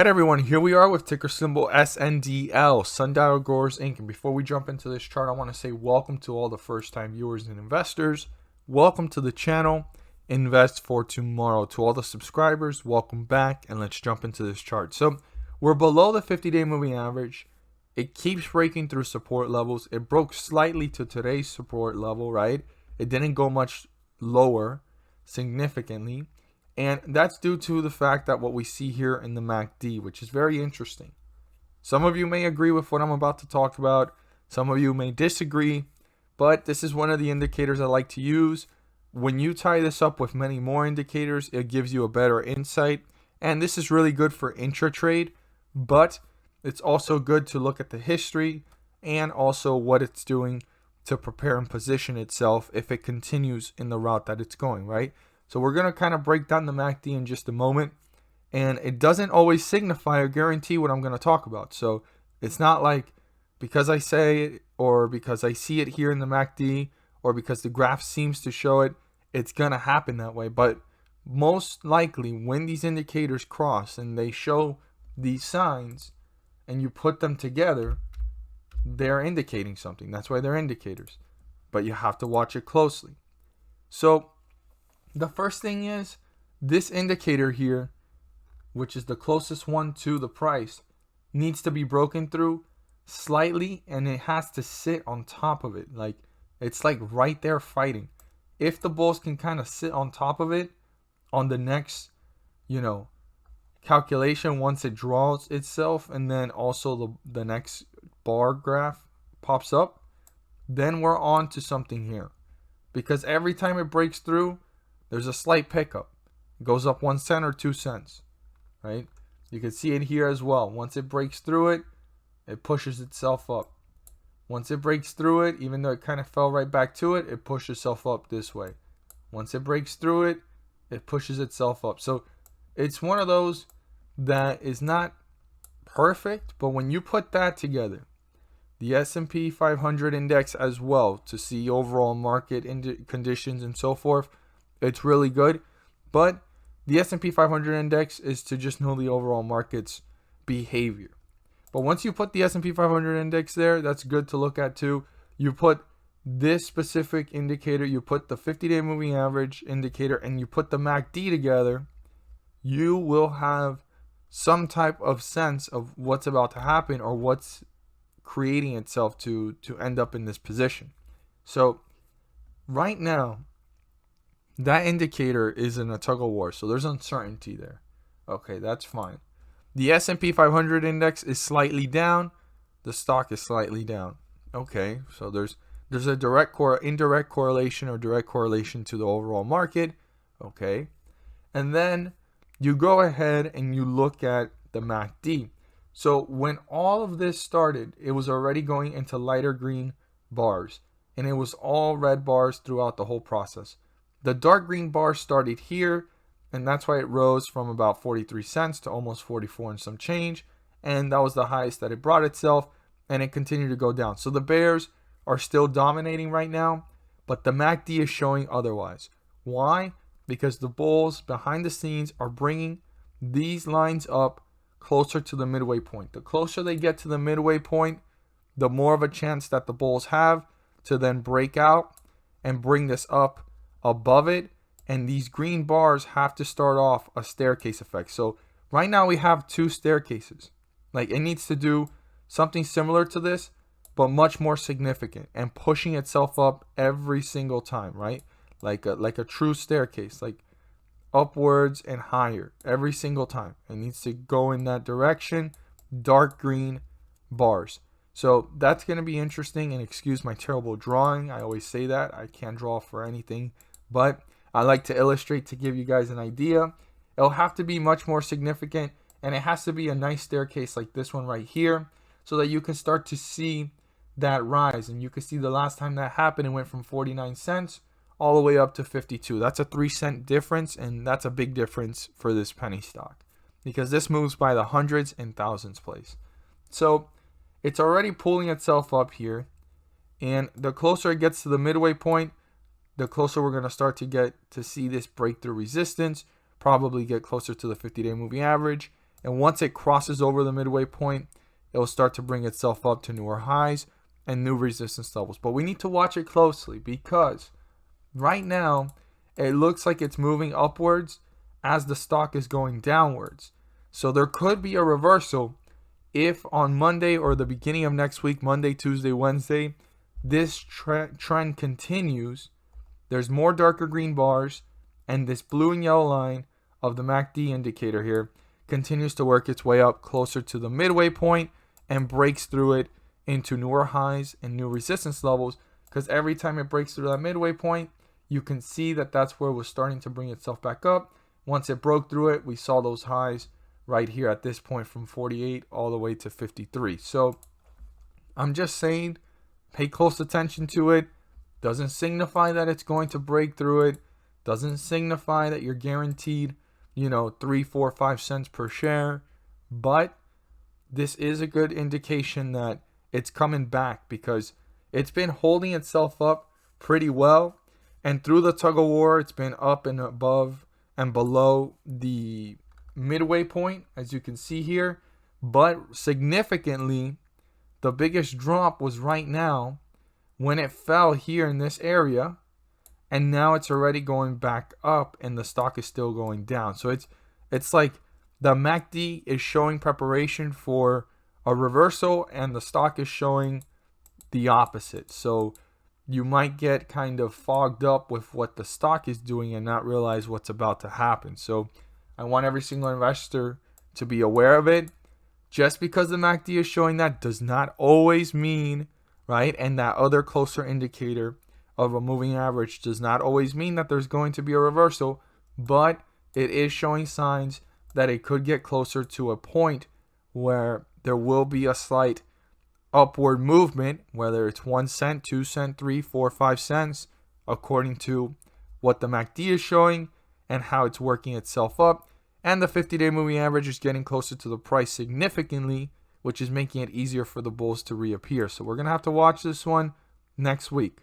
Alright everyone, here we are with ticker symbol SNDL, Sundial Growers Inc. And before we jump into this chart, I want to say welcome to all the first time viewers and investors. Welcome to the channel, Invest for Tomorrow. To all the subscribers, welcome back, and let's jump into this chart. So we're below the 50-day moving average. It keeps breaking through support levels. It broke slightly to today's support level, right? It didn't go much lower significantly. And that's due to the fact that what we see here in the MACD, which is very interesting. Some of you may agree with what I'm about to talk about. Some of you may disagree. But this is one of the indicators I like to use. When you tie this up with many more indicators, it gives you a better insight. And this is really good for intra-trade. But it's also good to look at the history and also what it's doing to prepare and position itself if it continues in the route that it's going, right? So we're going to kind of break down the MACD in just a moment. And it doesn't always signify or guarantee what I'm going to talk about. So it's not like because I say it or because I see it here in the MACD or because the graph seems to show it, it's going to happen that way. But most likely when these indicators cross and they show these signs and you put them together, they're indicating something. That's why they're indicators. But you have to watch it closely. So the first thing is this indicator here, which is the closest one to the price, needs to be broken through slightly, and it has to sit on top of it. Like it's like right there fighting. If the bulls can kind of sit on top of it on the next, calculation once it draws itself, and then also the next bar graph pops up, then we're on to something here. Because every time it breaks through, there's a slight pickup. It goes up 1 cent or 2 cents, right? You can see it here as well. Once it breaks through it, it pushes itself up. Once it breaks through it, even though it kind of fell right back to it, it pushes itself up this way. Once it breaks through it, it pushes itself up. So it's one of those that is not perfect, but when you put that together, the S&P 500 index as well, to see overall market conditions and so forth, it's really good. But the S&P 500 index is to just know the overall market's behavior. But once you put the S&P 500 index there, that's good to look at too. You put this specific indicator, you put the 50-day moving average indicator, and you put the MACD together, you will have some type of sense of what's about to happen or what's creating itself to end up in this position. So right now, that indicator is in a tug of war, so there's uncertainty there. Okay, that's fine. The S&P 500 index is slightly down. The stock is slightly down. Okay, so there's a indirect correlation or direct correlation to the overall market. Okay, and then you go ahead and you look at the MACD. So when all of this started, it was already going into lighter green bars, and it was all red bars throughout the whole process. The dark green bar started here, and that's why it rose from about 43 cents to almost 44 and some change. And that was the highest that it brought itself, and it continued to go down. So the bears are still dominating right now, but the MACD is showing otherwise. Why? Because the bulls behind the scenes are bringing these lines up closer to the midway point. The closer they get to the midway point, the more of a chance that the bulls have to then break out and bring this up above it, and these green bars have to start off a staircase effect. So right now we have two staircases. Like it needs to do something similar to this, but much more significant and pushing itself up every single time, right? Like a true staircase, like upwards and higher every single time. It needs to go in that direction. Dark green bars. So that's going to be interesting, and excuse my terrible drawing. I always say that. I can't draw for anything. But I like to illustrate to give you guys an idea. It'll have to be much more significant, and it has to be a nice staircase like this one right here so that you can start to see that rise. And you can see the last time that happened, it went from 49 cents all the way up to 52. That's a 3-cent difference, and that's a big difference for this penny stock because this moves by the hundreds and thousands place. So it's already pulling itself up here, and the closer it gets to the midway point, the closer we're going to start to get to see this breakthrough resistance, probably get closer to the 50-day moving average, And once it crosses over the midway point, it will start to bring itself up to newer highs and new resistance levels. But we need to watch it closely because right now it looks like it's moving upwards as the stock is going downwards. So there could be a reversal if on Monday or the beginning of next week, Monday, Tuesday, Wednesday, this trend continues. There's more darker green bars, and this blue and yellow line of the MACD indicator here continues to work its way up closer to the midway point and breaks through it into newer highs and new resistance levels, because every time it breaks through that midway point, you can see that that's where it was starting to bring itself back up. Once it broke through it, we saw those highs right here at this point from 48 all the way to 53. So I'm just saying, pay close attention to it. Doesn't signify that it's going to break through it. Doesn't signify that you're guaranteed, 3, 4, 5 cents per share. But this is a good indication that it's coming back because it's been holding itself up pretty well. And through the tug of war, it's been up and above and below the midway point, as you can see here. But significantly, the biggest drop was right now when it fell here in this area. And now it's already going back up and the stock is still going down. So it's like the MACD is showing preparation for a reversal and the stock is showing the opposite. So you might get kind of fogged up with what the stock is doing and not realize what's about to happen. So I want every single investor to be aware of it. Just because the MACD is showing that does not always mean, right? And that other closer indicator of a moving average does not always mean that there's going to be a reversal, but it is showing signs that it could get closer to a point where there will be a slight upward movement, whether it's 1 cent, 2 cent, 3, 4, 5 cents, according to what the MACD is showing and how it's working itself up. And the 50-day moving average is getting closer to the price significantly, which is making it easier for the bulls to reappear. So we're going to have to watch this one next week,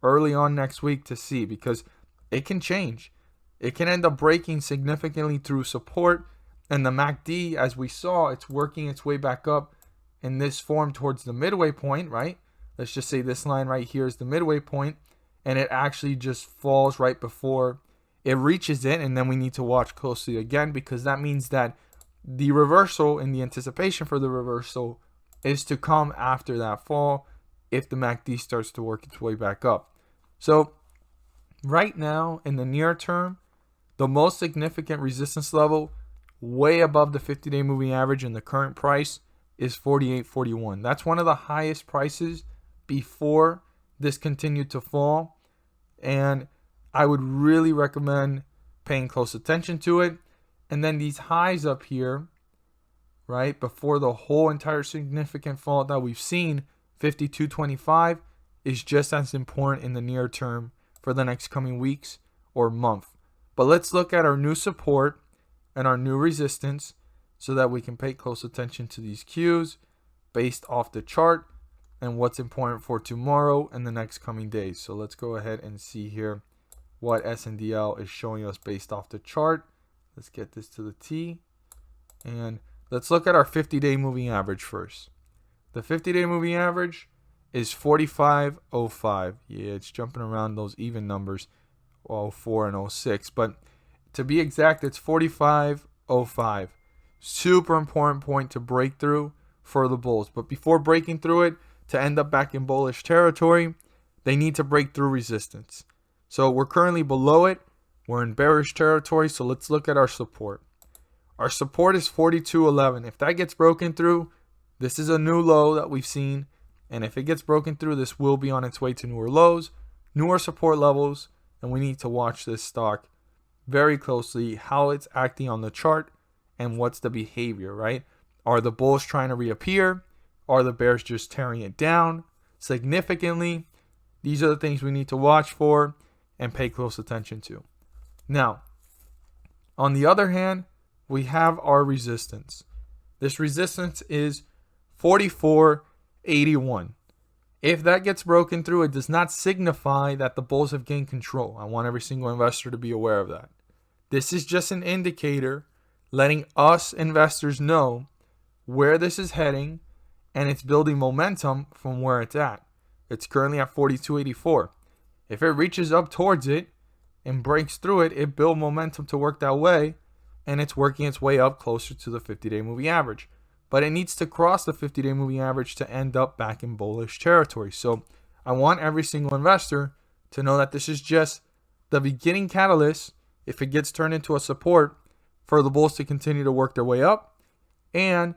early on next week, to see, because it can change. It can end up breaking significantly through support. And the MACD, as we saw, it's working its way back up in this form towards the midway point, right? Let's just say this line right here is the midway point, and it actually just falls right before it reaches it. And then we need to watch closely again, because that means that the reversal and the anticipation for the reversal is to come after that fall if the MACD starts to work its way back up. So right now, in the near term, the most significant resistance level way above the 50-day moving average in the current price is 48.41. That's one of the highest prices before this continued to fall, and I would really recommend paying close attention to it. And then these highs up here, right, before the whole entire significant fall that we've seen, 52.25, is just as important in the near term for the next coming weeks or month. But let's look at our new support and our new resistance so that we can pay close attention to these cues based off the chart and what's important for tomorrow and the next coming days. So let's go ahead and see here what Sndl is showing us based off the chart. Let's get this to the T. And let's look at our 50-day moving average first. The 50-day moving average is 45.05. Yeah, it's jumping around those even numbers, 04 and 06. But to be exact, it's 45.05. Super important point to break through for the bulls. But before breaking through it, to end up back in bullish territory, they need to break through resistance. So we're currently below it. We're in bearish territory. So let's look at our support. Our support is 42.11. If that gets broken through, this is a new low that we've seen. And if it gets broken through, this will be on its way to newer lows, newer support levels. And we need to watch this stock very closely, how it's acting on the chart and what's the behavior, right? Are the bulls trying to reappear? Are the bears just tearing it down significantly? These are the things we need to watch for and pay close attention to. Now, on the other hand, we have our resistance. This resistance is 44.81. If that gets broken through, it does not signify that the bulls have gained control. I want every single investor to be aware of that. This is just an indicator letting us investors know where this is heading, and it's building momentum from where it's at. It's currently at 42.84. If it reaches up towards it and breaks through it, it builds momentum to work that way, and it's working its way up closer to the 50-day moving average. But it needs to cross the 50-day moving average to end up back in bullish territory. So I want every single investor to know that this is just the beginning catalyst, if it gets turned into a support, for the bulls to continue to work their way up. And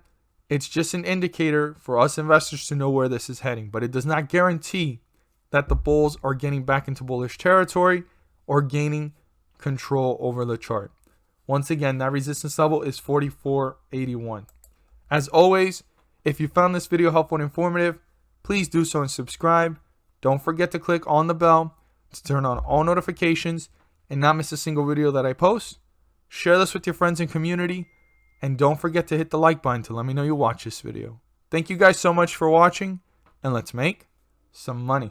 it's just an indicator for us investors to know where this is heading. But it does not guarantee that the bulls are getting back into bullish territory or gaining control over the chart. Once again, that resistance level is 44.81. As always, if you found this video helpful and informative, please do so and subscribe. Don't forget to click on the bell to turn on all notifications and not miss a single video that I post. Share this with your friends and community. And don't forget to hit the like button to let me know you watch this video. Thank you guys so much for watching, and let's make some money.